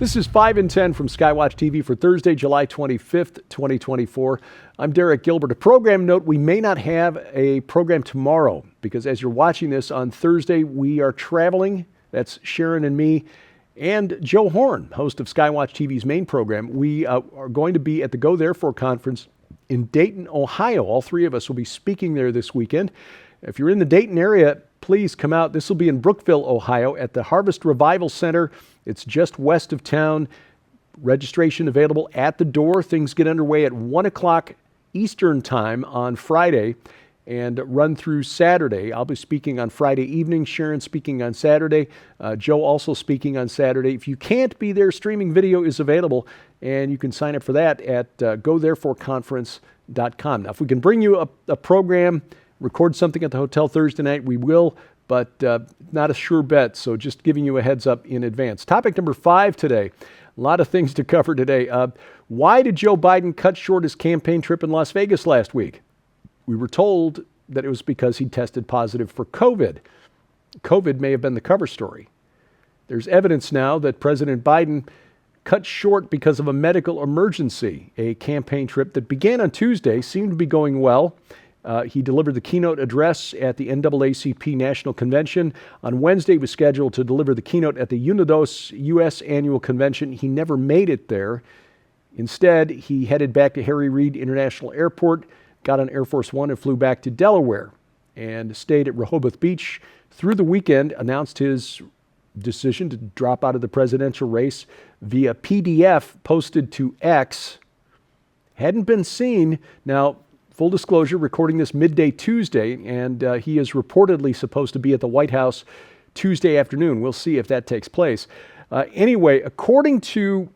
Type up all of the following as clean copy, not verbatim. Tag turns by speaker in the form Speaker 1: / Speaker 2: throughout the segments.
Speaker 1: This is 5 and 10 from Skywatch TV for Thursday, July 25th, 2024. I'm Derek Gilbert. A program note, we may not have a program tomorrow because as you're watching this on Thursday, we are traveling. That's Sharon and me and Joe Horn, host of Skywatch TV's main program. We are going to be at the Go Therefore conference in Dayton, Ohio. All three of us will be speaking there this weekend. If you're in the Dayton area, please come out. This will be in Brookville, Ohio at the Harvest Revival Center. It's just west of town. Registration available at the door. Things get underway at 1 o'clock Eastern time on Friday and run through Saturday. I'll be speaking on Friday evening. Sharon speaking on Saturday. Joe also speaking on Saturday. If you can't be there, streaming video is available, and you can sign up for that at gothereforeconference.com. Now, if we can bring you a program, record something at the hotel Thursday night, we will, but not a sure bet, so just giving you a heads up in advance. Topic number 5 today. A lot of things to cover today. Why did Joe Biden cut short his campaign trip in Las Vegas last week? We were told that it was because he tested positive for COVID. COVID may have been the cover story. There's evidence now that President Biden cut short because of a medical emergency. A campaign trip that began on Tuesday seemed to be going well. He delivered the keynote address at the NAACP National Convention. On Wednesday, he was scheduled to deliver the keynote at the Unidos U.S. Annual Convention. He never made it there. Instead, he headed back to Harry Reid International Airport, got on Air Force One and flew back to Delaware and stayed at Rehoboth Beach through the weekend, announced his decision to drop out of the presidential race via PDF posted to X. Hadn't been seen. Now, full disclosure, recording this midday Tuesday, and he is reportedly supposed to be at the White House Tuesday afternoon. We'll see if that takes place. Anyway, according to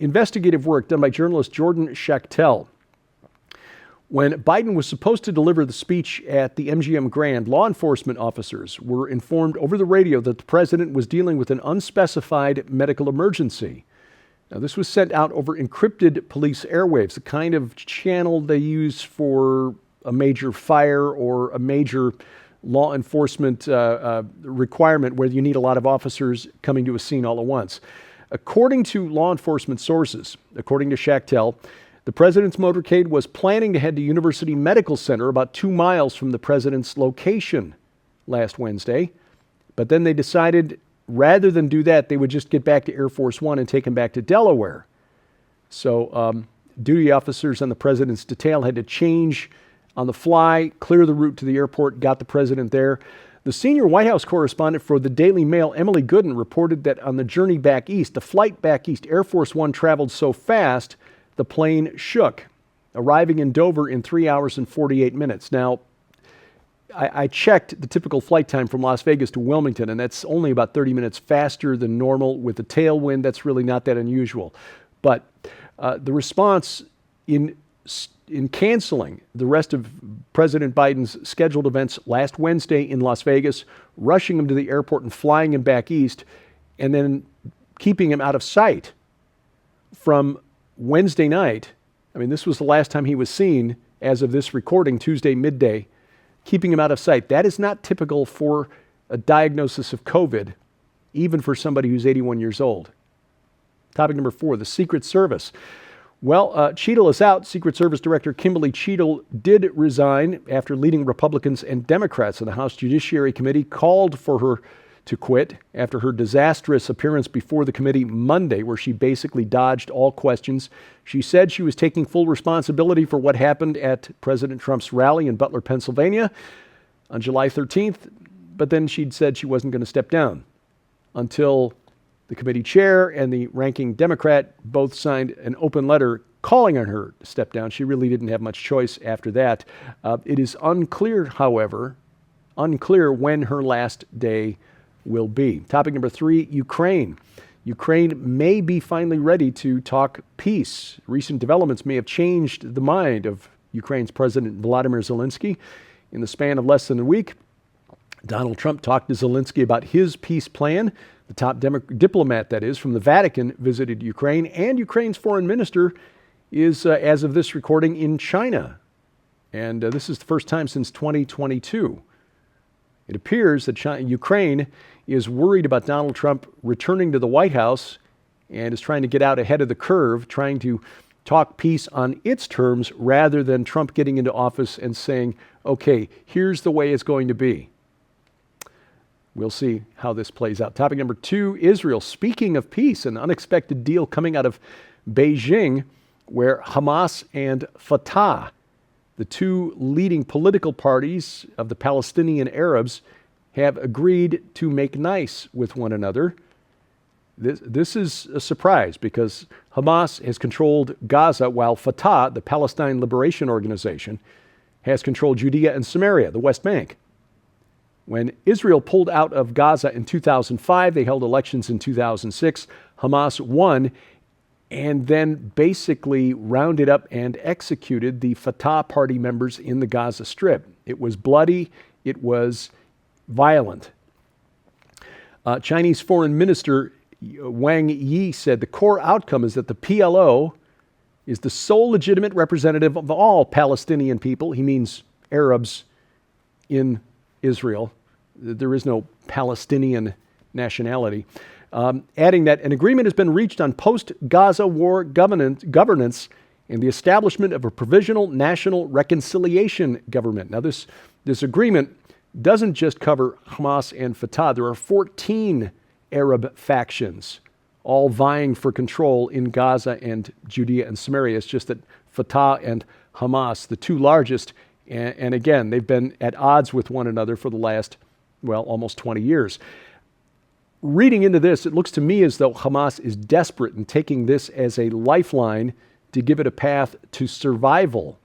Speaker 1: investigative work done by journalist Jordan Schachtel, when Biden was supposed to deliver the speech at the MGM Grand, law enforcement officers were informed over the radio that the president was dealing with an unspecified medical emergency. Now, this was sent out over encrypted police airwaves, the kind of channel they use for a major fire or a major law enforcement requirement where you need a lot of officers coming to a scene all at once. According to law enforcement sources, according to Schachtel, the president's motorcade was planning to head to University Medical Center about 2 miles from the president's location last Wednesday, but then they decided rather than do that, they would just get back to Air Force One and take him back to Delaware. So duty officers on the president's detail had to change on the fly, clear the route to the airport, got the president there. The senior White House correspondent for the Daily Mail, Emily Gooden, reported that on the journey back east, the flight back east, Air Force One traveled so fast, the plane shook, arriving in Dover in 3 hours and 48 minutes. Now, I checked the typical flight time from Las Vegas to Wilmington, and that's only about 30 minutes faster than normal. With the tailwind, that's really not that unusual. But the response in canceling the rest of President Biden's scheduled events last Wednesday in Las Vegas, rushing him to the airport and flying him back east, and then keeping him out of sight from Wednesday night. I mean, this was the last time he was seen as of this recording, Tuesday midday, keeping him out of sight. That is not typical for a diagnosis of COVID, even for somebody who's 81 years old. Topic number 4, the Secret Service. Well, Cheadle is out. Secret Service Director Kimberly Cheadle did resign after leading Republicans and Democrats in the House Judiciary Committee called for her to quit after her disastrous appearance before the committee Monday, where she basically dodged all questions. She said she was taking full responsibility for what happened at President Trump's rally in Butler, Pennsylvania on July 13th, but then she'd said she wasn't going to step down until the committee chair and the ranking Democrat both signed an open letter calling on her to step down. She really didn't have much choice after that. It is unclear, however, when her last day will be. Topic number 3, Ukraine. Ukraine may be finally ready to talk peace. Recent developments may have changed the mind of Ukraine's President Volodymyr Zelensky. In the span of less than a week, Donald Trump talked to Zelensky about his peace plan. The top diplomat, that is, from the Vatican visited Ukraine, and Ukraine's foreign minister is, as of this recording, in China. And this is the first time since 2022. It appears that Ukraine is worried about Donald Trump returning to the White House and is trying to get out ahead of the curve, trying to talk peace on its terms rather than Trump getting into office and saying, okay, here's the way it's going to be. We'll see how this plays out. Topic number 2, Israel. Speaking of peace, an unexpected deal coming out of Beijing where Hamas and Fatah, the two leading political parties of the Palestinian Arabs, have agreed to make nice with one another. This is a surprise because Hamas has controlled Gaza while Fatah, the Palestine Liberation Organization, has controlled Judea and Samaria, the West Bank. When Israel pulled out of Gaza in 2005, they held elections in 2006. Hamas won and then basically rounded up and executed the Fatah party members in the Gaza Strip. It was bloody. It was violent. Chinese Foreign Minister Wang Yi said the core outcome is that the PLO is the sole legitimate representative of all Palestinian people. He means Arabs in Israel. There is no Palestinian nationality. Adding that an agreement has been reached on post-Gaza war governance and the establishment of a provisional national reconciliation government. Now, this agreement doesn't just cover Hamas and Fatah. There are 14 Arab factions, all vying for control in Gaza and Judea and Samaria. It's just that Fatah and Hamas, the two largest, and again, they've been at odds with one another for the last, almost 20 years. Reading into this, it looks to me as though Hamas is desperate in taking this as a lifeline to give it a path to survival.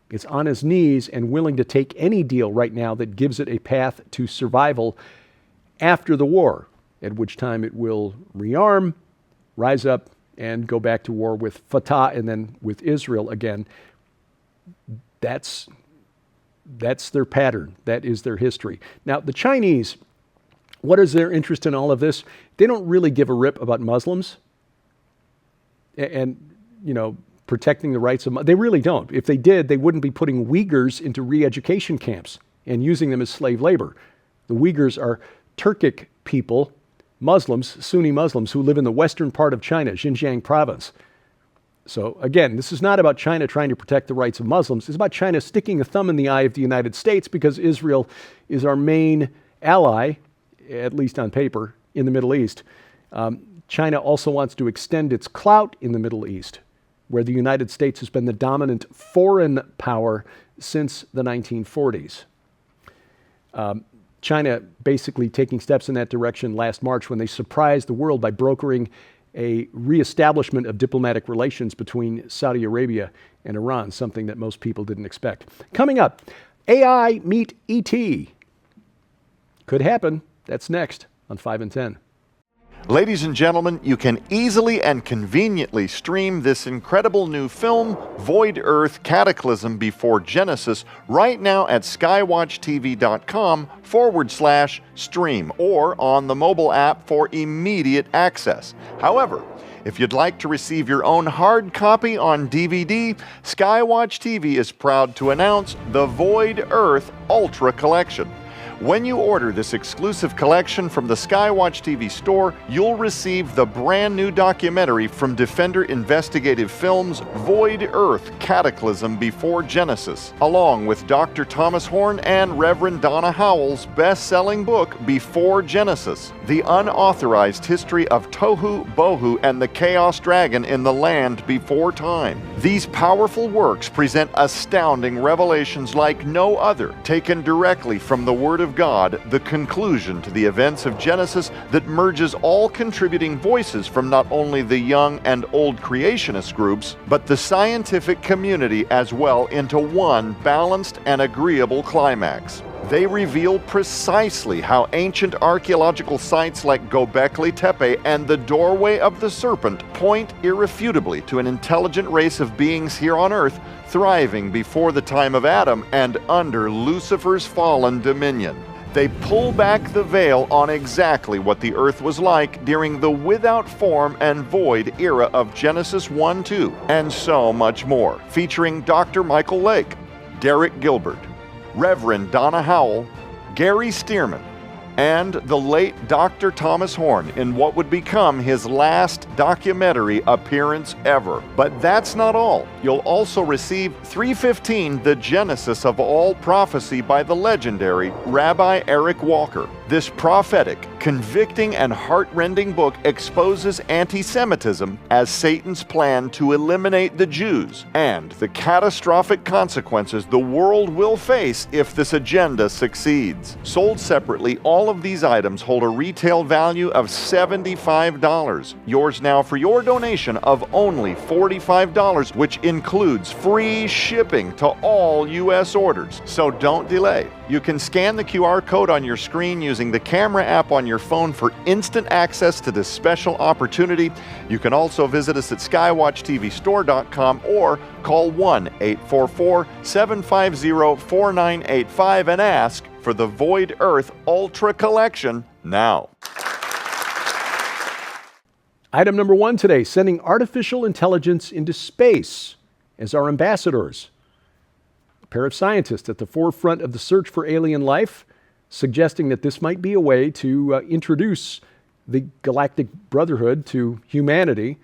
Speaker 1: It's on its knees and willing to take any deal right now that gives it a path to survival after the war, at which time it will rearm, rise up, and go back to war with Fatah and then with Israel again. That's their pattern. That is their history. Now, the Chinese, what is their interest in all of this? They don't really give a rip about Muslims and protecting the rights of, they really don't. If they did, they wouldn't be putting Uyghurs into re-education camps and using them as slave labor. The Uyghurs are Turkic people, Muslims, Sunni Muslims, who live in the western part of China, Xinjiang province. So again, this is not about China trying to protect the rights of Muslims. It's about China sticking a thumb in the eye of the United States because Israel is our main ally, at least on paper, in the Middle East. China also wants to extend its clout in the Middle East, where the United States has been the dominant foreign power since the 1940s. China basically taking steps in that direction last March when they surprised the world by brokering a reestablishment of diplomatic relations between Saudi Arabia and Iran, something that most people didn't expect. Coming up, AI meet ET. Could happen. That's next on 5 and 10.
Speaker 2: Ladies and gentlemen, you can easily and conveniently stream this incredible new film, Void Earth Cataclysm Before Genesis, right now at skywatchtv.com/stream or on the mobile app for immediate access. However, if you'd like to receive your own hard copy on DVD, Skywatch TV is proud to announce the Void Earth Ultra Collection. When you order this exclusive collection from the Skywatch TV store, you'll receive the brand new documentary from Defender Investigative Films, Void Earth Cataclysm Before Genesis, along with Dr. Thomas Horn and Reverend Donna Howell's best-selling book, Before Genesis, The Unauthorized History of Tohu, Bohu, and the Chaos Dragon in the Land Before Time. These powerful works present astounding revelations like no other, taken directly from the Word of God, the conclusion to the events of Genesis that merges all contributing voices from not only the young and old creationist groups, but the scientific community as well into one balanced and agreeable climax. They reveal precisely how ancient archaeological sites like Göbekli Tepe and the Doorway of the Serpent point irrefutably to an intelligent race of beings here on Earth thriving before the time of Adam and under Lucifer's fallen dominion. They pull back the veil on exactly what the Earth was like during the without form and void era of Genesis 1-2, and so much more, featuring Dr. Michael Lake, Derek Gilbert, Reverend Donna Howell, Gary Stearman, and the late Dr. Thomas Horn in what would become his last documentary appearance ever. But that's not all. You'll also receive 315, The Genesis of All Prophecy by the legendary Rabbi Eric Walker. This prophetic, convicting, and heart-rending book exposes anti-Semitism as Satan's plan to eliminate the Jews and the catastrophic consequences the world will face if this agenda succeeds. Sold separately, all of these items hold a retail value of $75. Yours now for your donation of only $45, which includes free shipping to all U.S. orders. So don't delay. You can scan the QR code on your screen using the camera app on your phone for instant access to this special opportunity. You can also visit us at skywatchtvstore.com or call 1-844-750-4985 and ask for the Void Earth Ultra Collection now.
Speaker 1: Item number 1 today, sending artificial intelligence into space as our ambassadors. A pair of scientists at the forefront of the search for alien life, suggesting that this might be a way to introduce the Galactic Brotherhood to humanity,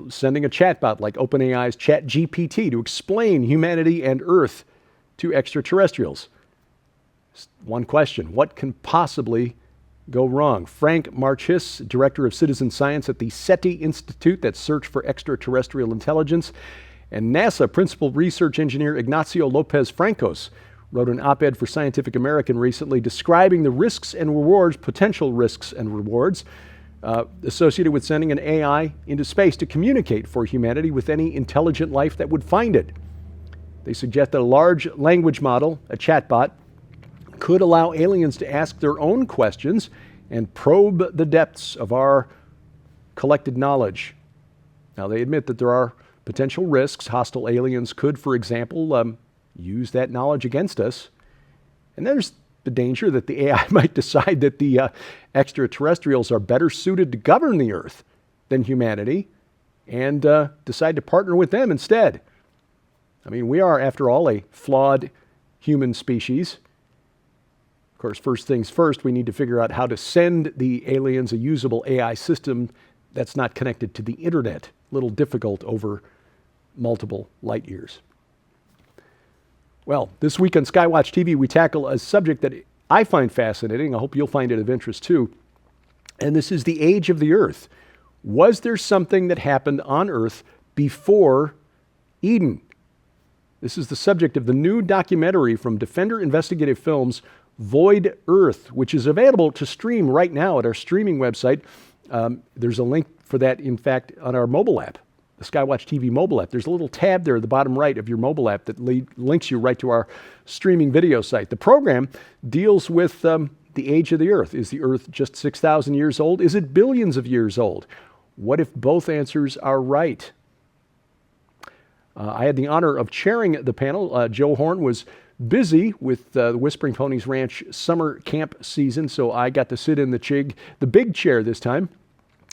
Speaker 1: sending a chatbot like OpenAI's ChatGPT to explain humanity and Earth to extraterrestrials. One question, what can possibly go wrong? Frank Marchis, Director of Citizen Science at the SETI Institute, that search for extraterrestrial intelligence, and NASA Principal Research Engineer Ignacio Lopez Francos wrote an op-ed for Scientific American recently describing the risks and rewards, potential risks and rewards, associated with sending an AI into space to communicate for humanity with any intelligent life that would find it. They suggest that a large language model, a chatbot, could allow aliens to ask their own questions and probe the depths of our collected knowledge. Now, they admit that there are potential risks. Hostile aliens could, for example, use that knowledge against us. And there's the danger that the AI might decide that the extraterrestrials are better suited to govern the Earth than humanity and decide to partner with them instead. I mean, we are, after all, a flawed human species. Of course, first things first, we need to figure out how to send the aliens a usable AI system that's not connected to the internet. A little difficult over multiple light years. Well, this week on Skywatch TV, we tackle a subject that I find fascinating. I hope you'll find it of interest too. And this is the age of the Earth. Was there something that happened on Earth before Eden? This is the subject of the new documentary from Defender Investigative Films, Void Earth, which is available to stream right now at our streaming website. There's a link for that, in fact, on our mobile app, the Skywatch TV mobile app. There's a little tab there at the bottom right of your mobile app that links you right to our streaming video site. The program deals with the age of the Earth. Is the Earth just 6,000 years old? Is it billions of years old? What if both answers are right? I had the honor of chairing the panel. Joe Horn was busy with the Whispering Ponies Ranch summer camp season, so I got to sit in the big chair this time.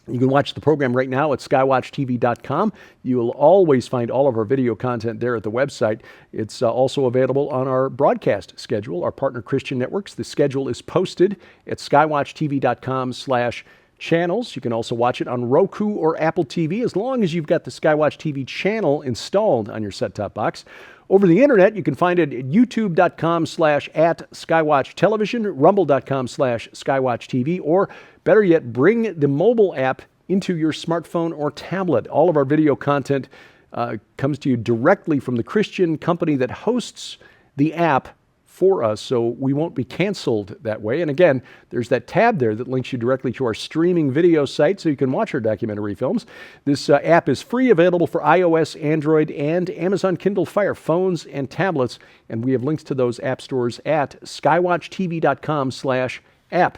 Speaker 1: You can watch the program right now at skywatchtv.com. You will always find all of our video content there at the website. It's also available on our broadcast schedule, our partner Christian networks. The schedule is posted at skywatchtv.com/channels. You can also watch it on Roku or Apple TV as long as you've got the Skywatch TV channel installed on your set-top box. Over the internet, you can find it at youtube.com/@skywatchtelevision, rumble.com/skywatchtv, or better yet, bring the mobile app into your smartphone or tablet. All of our video content comes to you directly from the Christian company that hosts the app for us, so we won't be canceled that way. And again, there's that tab there that links you directly to our streaming video site so you can watch our documentary films. This app is free, available for iOS, Android, and Amazon Kindle Fire phones and tablets, and we have links to those app stores at skywatchtv.com/app.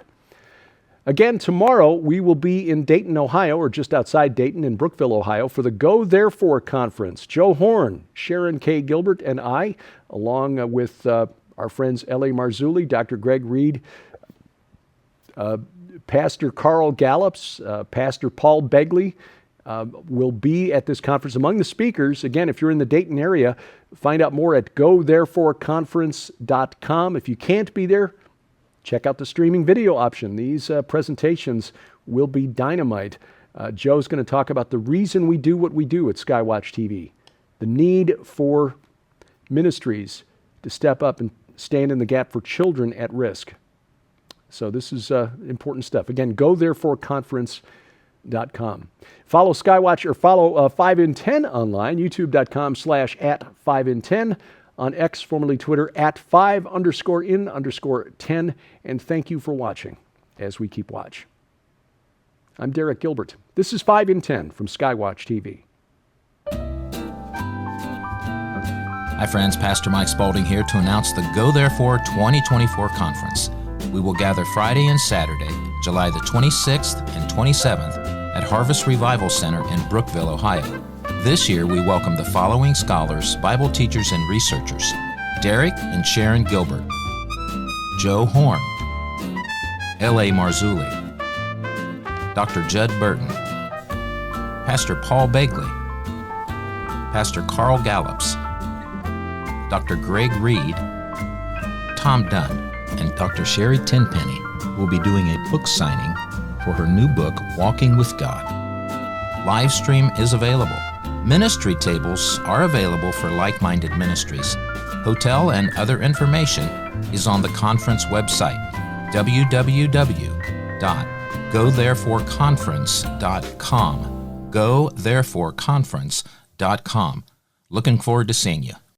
Speaker 1: Again, tomorrow we will be in Dayton, Ohio, or just outside Dayton in Brookville, Ohio, for the Go Therefore conference. Joe Horn, Sharon K. Gilbert, and I, along with our friends L.A. Marzulli, Dr. Greg Reed, Pastor Carl Gallups, Pastor Paul Begley, will be at this conference among the speakers. Again, if you're in the Dayton area, find out more at gothereforeconference.com. If you can't be there, Check out the streaming video option. These presentations will be dynamite. Joe's going to talk about the reason we do what we do at Skywatch TV, the need for ministries to step up and stand in the gap for children at risk. So this is important stuff. Again, gothereforeconference.com. Follow Skywatch or follow 5 in 10 online, youtube.com/@5in10, on X, formerly Twitter, @5_in_10. And thank you for watching as we keep watch. I'm Derek Gilbert. This is 5 in 10 from Skywatch TV.
Speaker 3: Hi friends, Pastor Mike Spaulding here to announce the Go Therefore 2024 conference. We will gather Friday and Saturday, July the 26th and 27th at Harvest Revival Center in Brookville, Ohio. This year we welcome the following scholars, Bible teachers, and researchers: Derek and Sharon Gilbert, Joe Horn, L.A. Marzulli, Dr. Judd Burton, Pastor Paul Begley, Pastor Carl Gallops, Dr. Greg Reed, Tom Dunn, and Dr. Sherry Tenpenny will be doing a book signing for her new book, Walking with God. Live stream is available. Ministry tables are available for like-minded ministries. Hotel and other information is on the conference website, www.gothereforeconference.com. Gothereforeconference.com. Looking forward to seeing you.